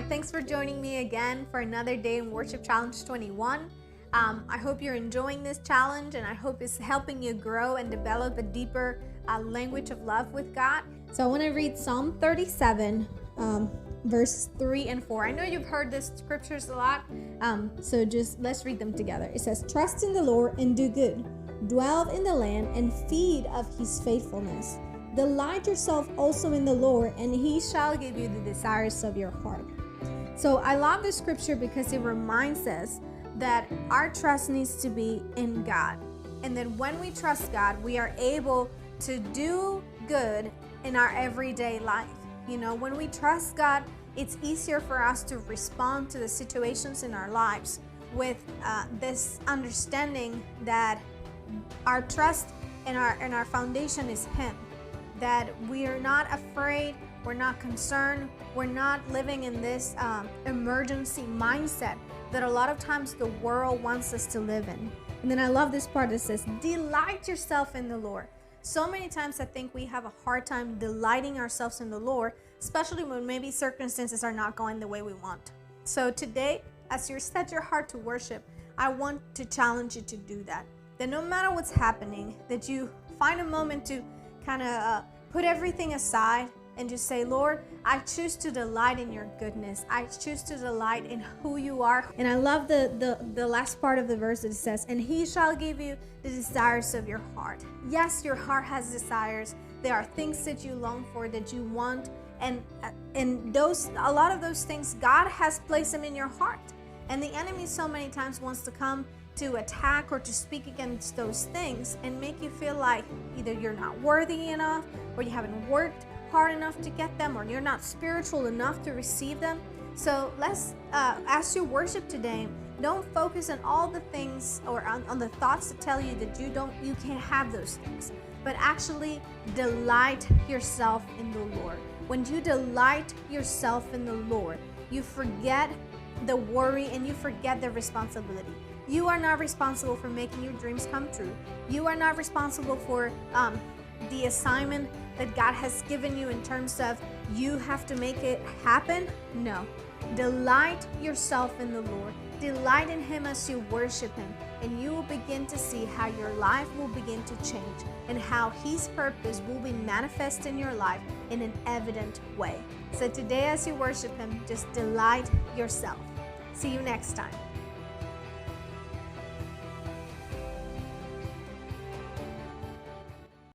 Hi, thanks for joining me again for another day in Worship Challenge 21. I hope you're enjoying this challenge, and I hope it's helping you grow and develop a deeper language of love with God. So I want to read Psalm 37, verse 3 and 4. I know you've heard these scriptures a lot, so just let's read them together. It says, "Trust in the Lord and do good. Dwell in the land and feed of his faithfulness. Delight yourself also in the Lord, and he shall give you the desires of your heart." So I love this scripture because it reminds us that our trust needs to be in God. And that when we trust God, we are able to do good in our everyday life. You know, when we trust God, it's easier for us to respond to the situations in our lives with this understanding that our trust and our foundation is Him. That we are not afraid, we're not concerned, we're not living in this emergency mindset that a lot of times the world wants us to live in. And then I love this part that says, delight yourself in the Lord. So many times I think we have a hard time delighting ourselves in the Lord, especially when maybe circumstances are not going the way we want. So today, as you set your heart to worship, I want to challenge you to do that. That no matter what's happening, that you find a moment to kind of put everything aside and just say, Lord, I choose to delight in your goodness. I choose to delight in who you are. And I love the last part of the verse that says, and he shall give you the desires of your heart. Yes, your heart has desires. There are things that you long for, that you want. And a lot of those things, God has placed them in your heart. And the enemy so many times wants to come to attack or to speak against those things and make you feel like either you're not worthy enough, or you haven't worked hard enough to get them, or you're not spiritual enough to receive them. So let's, as you worship today, don't focus on all the things or on the thoughts that tell you that you can't have those things, but actually delight yourself in the Lord. When you delight yourself in the Lord, you forget the worry and you forget the responsibility. You are not responsible for making your dreams come true. You are not responsible for the assignment that God has given you in terms of you have to make it happen. No. Delight yourself in the Lord. Delight in Him as you worship Him, and you will begin to see how your life will begin to change and how His purpose will be manifest in your life in an evident way. So today as you worship Him, just delight yourself. See you next time.